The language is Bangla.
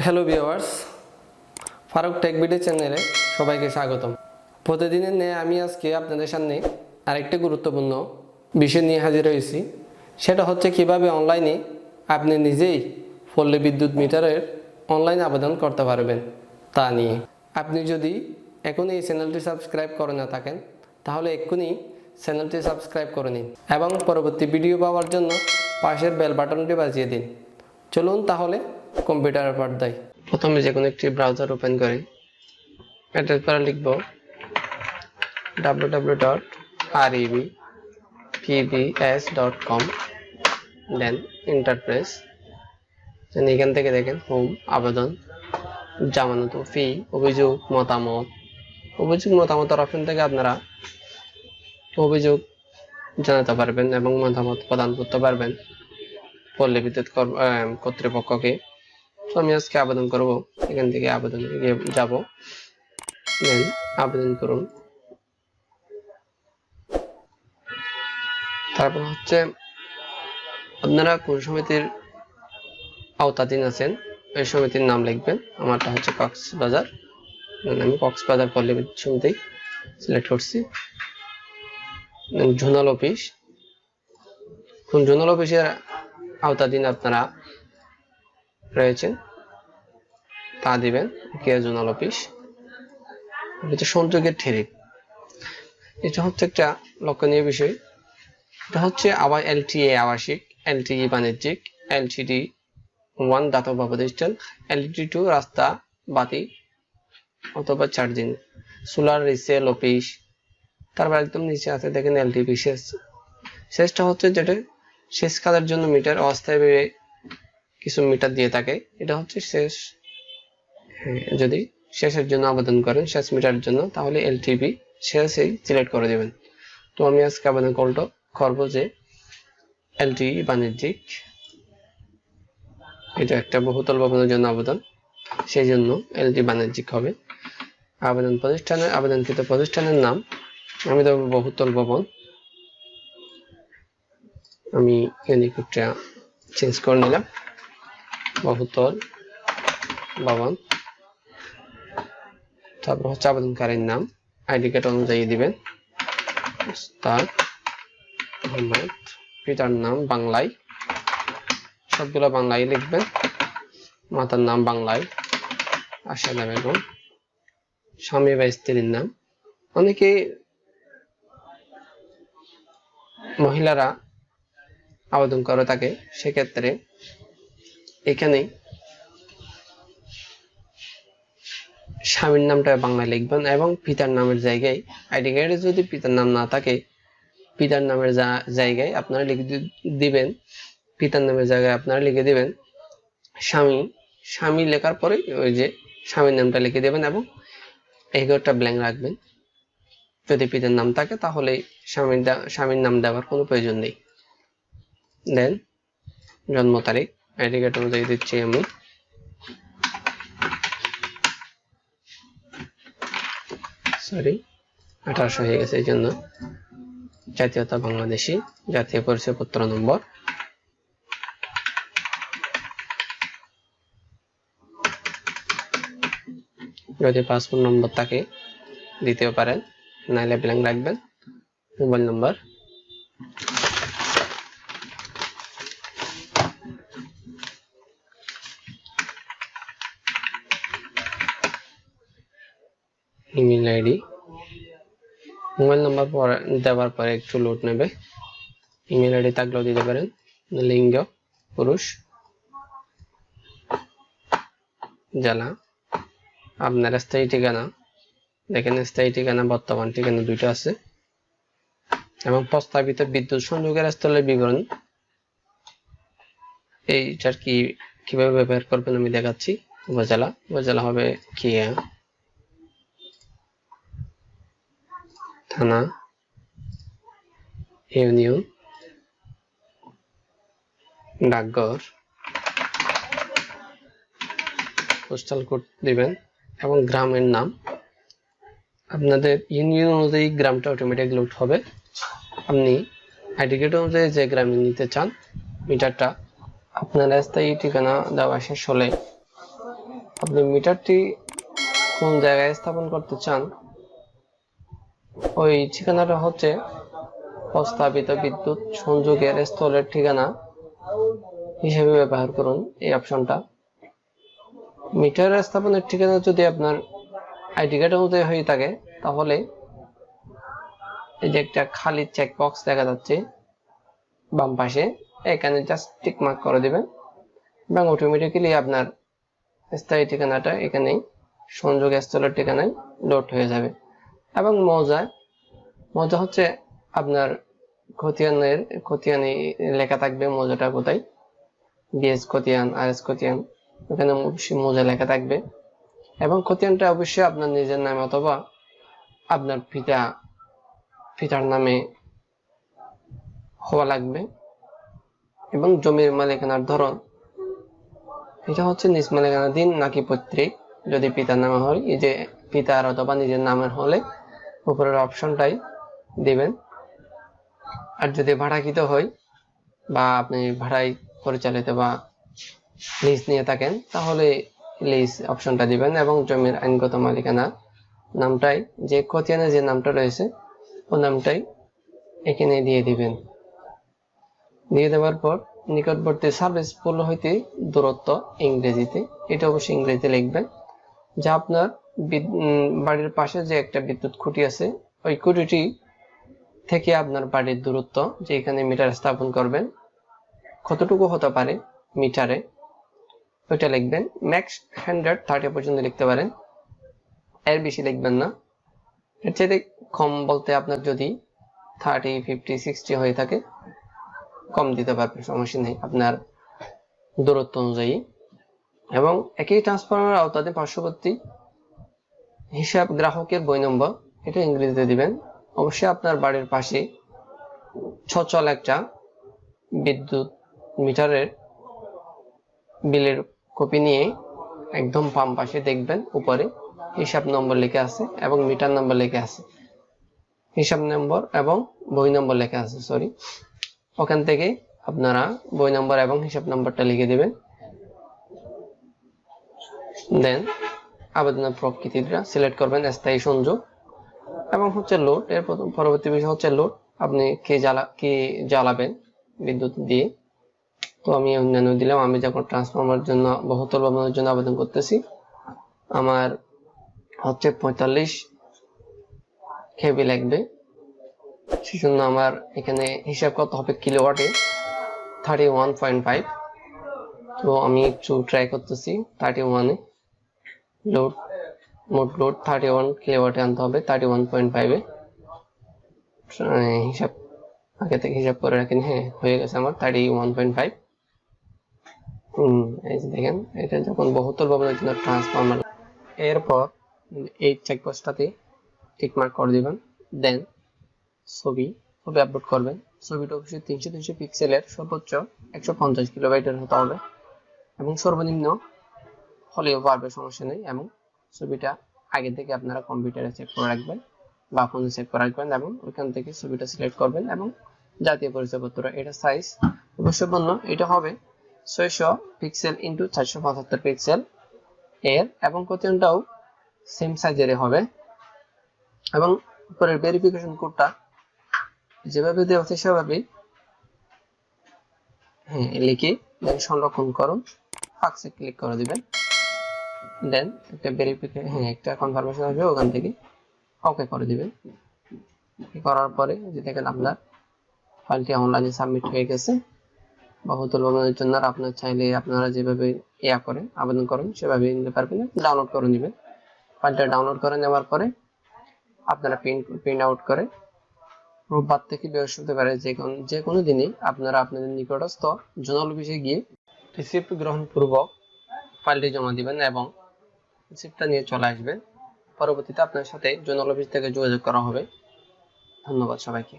Hello viewers, Faruk tech video চ্যানেলে সবাইকে স্বাগতম। প্রতিদিনের ন্যায় আমি আজকে আপনাদের সামনে আরেকটি গুরুত্বপূর্ণ বিষয় নিয়ে হাজির হয়েছি। সেটা হচ্ছে কিভাবে অনলাইনে আপনি নিজেই পল্লী বিদ্যুৎ মিটারের অনলাইন আবেদন করতে পারবেন তা নিয়ে। আপনি যদি এখন এই চ্যানেলটি সাবস্ক্রাইব করে না থাকেন তাহলে এক্ষুনি চ্যানেলটি সাবস্ক্রাইব করে নিন এবং পরবর্তী ভিডিও পাওয়ার জন্য পাশের বেল বাটনটি বাজিয়ে দিন। চলুন তাহলে কম্পিউটারের পর্দায় প্রথমে যে কোনো একটি ব্রাউজার ওপেন করি। এটার পরে লিখব www.rebpbs.com, দেন ইন্টারপ্রেস। এখান থেকে দেখেন হোম, আবেদন, জামানত, ফি, অভিযোগ, মতামতের অপশন থেকে আপনারা অভিযোগ জানাতে পারবেন এবং মতামত প্রদান করতে পারবেন পল্লী বিদ্যুৎ কর্তৃপক্ষকে। তো আমি আজকে আবেদন করব। এখান থেকে আবেদনে যাব, দেন আবেদন করুন। তারপর হচ্ছে আপনারা কোন সমিতির আওতাধীন আছেন এই সমিতির নাম লিখবেন। আমারটা হচ্ছে কক্সবাজার, আমি কক্সবাজার পল্লী বিদ্যুৎ সমিতি সিলেক্ট করছি। জোনাল অফিস, কোন জোনাল অফিসের আওতাধীন আপনারা রয়েছেন তা দিবেন। জোনাল অফিস হচ্ছে সংযোগের ঠিরিক। এটা হচ্ছে একটা লক্ষণীয় বিষয়। এটা হচ্ছে আবার এলটিএ আবাসিক, এলটিই বাণিজ্যিক, এলটিডি 1 দাতব্য প্রতিষ্ঠান, এলটিডি 2 রাস্তা বাতি অথবা চার্জিং, সোলার রিসেল অফিস। তারপর একদম নিচে আছে দেখেন এলটিপি শেষ। শেষটা হচ্ছে যেটা শেষ কাজের জন্য মিটার অস্থায়ীভাবে কিছু মিটার দিয়ে থাকে, এটা হচ্ছে শেষ। যদি শেষের জন্য আবেদন করেন, শেষ মিটারের জন্য, তাহলে এলটিপি শেষেই সিলেক্ট করে দেবেন। তো আমি আজকে আবেদন করব যে এলটিই বাণিজ্যিক, এটা একটা বহুতল ভবনের জন্য আবেদন, সেই জন্য এলটি বাণিজ্যিক হবে। আবেদনকৃত প্রতিষ্ঠানের নাম আমি দেব বহুতল ভবন। আমি ইউনিকোডটা চেঞ্জ করে নিলাম, বহুতল ভবন। তারপর হচ্ছে আবেদনকারীর নাম আইডি কার্ড অনুযায়ী দিবেন। উস্তাদ মোহাম্মদ, পিতার নাম বাংলায়, সবগুলো বাংলায় লিখবেন। মাতার নাম বাংলায় আশাদা বেগম, স্বামী বা স্ত্রীর নাম। অনেকে মহিলারা আবেদন করে থাকে, সেক্ষেত্রে এখানে স্বামীর নামটা বাংলায় লিখবেন এবং পিতার নামের জায়গায়, আইডি কার্ডে যদি পিতার নাম না থাকে, পিতার নামের জায়গায় আপনারা লিখে দিবেন, পিতার নামের জায়গায় আপনারা লিখে দিবেন স্বামী। স্বামী লেখার পরে ওই যে স্বামীর নামটা লিখে দেবেন এবং এই ঘরটা ব্ল্যাঙ্ক রাখবেন। যদি পিতার নাম থাকে তাহলে স্বামীর নাম দেওয়ার কোনো প্রয়োজন নেই। দেন জন্ম তারিখ আইডি কার্ড অনুযায়ী দিচ্ছি আমি। সরি, 18 হয়ে গেছে, এই জন্য। জাতীয়তা বাংলাদেশি, জাতীয় পরিচয়পত্র নম্বর, যদি পাসপোর্ট নম্বর থাকে দিতেও পারেন, নাইলে ব্ল্যাঙ্ক রাখবেন। মোবাইল নম্বর, ইমেল আইডি, মোবাইল নাম্বার দেওয়ার পরে একটু লোড নেবে। ইমেল আইডি থাকলেও দিতে পারেন। লিঙ্গ পুরুষ, জেলা, আপনার স্থায়ী ঠিকানা, দেখেন স্থায়ী ঠিকানা বর্তমান ঠিকানা দুইটা আছে, এবং প্রস্তাবিত বিদ্যুৎ সংযোগের স্থলের বিবরণ। এইটার কিভাবে ব্যবহার করবেন আমি দেখাচ্ছি। উপজেলা হবে খিয়া, থানা, ইউনিয়ন, ডাকঘর, পোস্টাল কোড দিবেন এবং গ্রামের নাম। আপনাদের ইউনিয়ন অনুযায়ী গ্রামটা অটোমেটিক লোড হবে। আপনি আইডি কার্ড অনুযায়ী যে গ্রামে নিতে চান মিটারটা, আপনার স্থায়ী ঠিকানা দেওয়া শেষ হলে আপনি মিটারটি কোন জায়গায় স্থাপন করতে চান ওই ঠিকানাটা হচ্ছে প্রস্তাবিত বিদ্যুৎ সংযোগের স্থলের ঠিকানা হিসেবে ব্যবহার করুন এই অপশনটা। মিটার স্থাপনের ঠিকানা যদি আপনার আইডি কার্ড অনুযায়ী হয়ে থাকে তাহলে এই যে একটা খালি চেক বক্স দেখা যাচ্ছে বাম পাশে, এখানে জাস্ট টিক মার্ক করে দিবেন এবং অটোমেটিক্যালি আপনার স্থায়ী ঠিকানাটা এখানেই সংযোগ স্থলের ঠিকানায় লোড হয়ে যাবে। এবং মৌজা হচ্ছে আপনার খতিয়ানি লেখা থাকবে, মৌজাটা কোথায়, বিএস খতিয়ান, আরএস খতিয়ান, এখানে অবশ্যই মৌজা লেখা থাকবে। এবং খতিয়ানটা অবশ্যই আপনার নিজের নামে অথবা আপনার পিতার নামে হওয়া লাগবে। এবং জমির মালিকানার ধরন এটা হচ্ছে নিজ মালিকানাধীন নাকি পৈতৃক। যদি পিতার নামে হয়, এই যে পিতার অথবা নিজের নামের হলে উপরের অপশনটাই দিবেন। আর যদি ভাড়াকৃত হয় বা আপনি ভাড়ায় পরিচালিত বা লিজ নিয়ে থাকেন তাহলে লিজ অপশনটা দিবেন এবং জমির আইনগত মালিকানা নামটাই, যে খতিয়ানে যে নামটা রয়েছে ও নামটাই এখানে দিয়ে দিবেন। দিয়ে দেওয়ার পর নিকটবর্তী সার্ভিস পোল হইতে দূরত্ব ইংরেজিতে, এটা অবশ্যই ইংরেজিতে লিখবেন। যা আপনার বাড়ির পাশে যে একটা বিদ্যুৎ খুঁটি আছে ওই খুঁটিটি থেকে আপনার বাড়ির দূরত্ব, যে এখানে মিটার স্থাপন করবেন কতটুকু হতে পারে মিটারে, ওইটা লিখবেন। ম্যাক্স 130 পর্যন্ত লিখতে পারেন, এর বেশি লিখবেন না। এর চেয়ে কম বলতে আপনার যদি 30, 50, 60 হয়ে থাকে কম দিতে পারবেন, সমস্যা নেই আপনার দূরত্ব অনুযায়ী। এবং একই ট্রান্সফরমার আওতাতে পার্শ্ববর্তী হিসাব গ্রাহকের বই নম্বর, এটা ইংরেজিতে দিবেন। অবশ্যই আপনার বাড়ির পাশে সচল একটা বিদ্যুৎ মিটারের বিলের কপি নিয়ে একদম বাম পাশে দেখবেন উপরে হিসাব নম্বর লেখা আছে এবং মিটার নম্বর লেখা আছে, হিসাব নম্বর এবং বই নম্বর লেখা আছে, সরি। ওখান থেকে আপনারা বই নম্বর এবং হিসাব নম্বরটা লিখে দিবেন। দেন আবেদনের প্রকৃতিটা সিলেক্ট করবেন, স্থায়ী সংযোগ এবং হচ্ছে লোড। এর পরবর্তী বিষয় হচ্ছে লোড, আপনি কি জ্বালাবেন বিদ্যুৎ দিয়ে। তো আমি অন্যান্য দিলাম। আমি যখন ট্রান্সফরমার জন্য বহুতল ভবনের জন্য আবেদন করতেছি, আমার হচ্ছে 45 কেভি লাগবে, সেজন্য আমার এখানে হিসাব করতে হবে কিলোওয়াটে 31.5। তো আমি একটু ট্রাই করতেছি 31-এ লোড, মোট লোড 31 কিলোওয়াটে আনতে হবে 31.5-এ। হিসাব আগে থেকে হিসাব করে রাখেন, হ্যাঁ হয়ে গেছে আমার 31.5। এই যে দেখেন, এটা যখন বহুতল ভবনের জন্য ট্রান্সফরমার, এরপর এই চেকবক্সটাতে টিক মার্ক করে দিবেন। দেন ছবি আপলোড করবেন। ছবিটা অবশ্যই 300 পিক্সেলের, সর্বোচ্চ 150 কিলোবাইটের হতে হবে এবং সর্বনিম্ন হলেও পারবে, সমস্যা নেই। এবং ছবিটা আগে থেকে আপনারা কম্পিউটারে চেক করে রাখবেন বা ফোনে চেক করে রাখবেন এবং ওইখান থেকে ছবিটা সিলেক্ট করবেন এবং জাতীয় পরিচয়পত্র, এটা সাইজ অবশ্যই বন্য, এটা হবে 600 পিক্সেল ইন্টু 475 পিক্সেল এর এবং খতিয়ানটাও সেম সাইজের হবে। এবং উপরের ভেরিফিকেশন কোডটা যেভাবে দেওয়া আছে সেভাবেই লিখে সংরক্ষণ করুন, ফাক্সে ক্লিক করে দিবেন। দেন একটা ভেরিফিকেশন, একটা কনফার্মেশন আসবে, ওখান থেকে ওকে করে দিবেন। করার পরে যে দেখেন আপনার ফাইলটি অনলাইনে সাবমিট হয়ে গেছে বহুতল ভবনের জন্য। আর আপনার চাইলে আপনারা যেভাবে করেন আবেদন করেন সেভাবে নিতে পারবেন, ডাউনলোড করে নেবেন। ফাইলটা ডাউনলোড করে নেওয়ার পরে আপনারা প্রিন্ট আউট করে রোববার থেকে বৃহস্পতিবার যে কোনো দিনই আপনারা আপনাদের নিকটস্থ জোনাল অফিসে গিয়ে রিসিপ্ট গ্রহণ পূর্বক ফাইলটি জমা দিবেন এবং রিসিপ্টটা নিয়ে চলে আসবেন। পরবর্তীতে আপনার সাথে জোনাল অফিস থেকে যোগাযোগ করা হবে। ধন্যবাদ সবাইকে।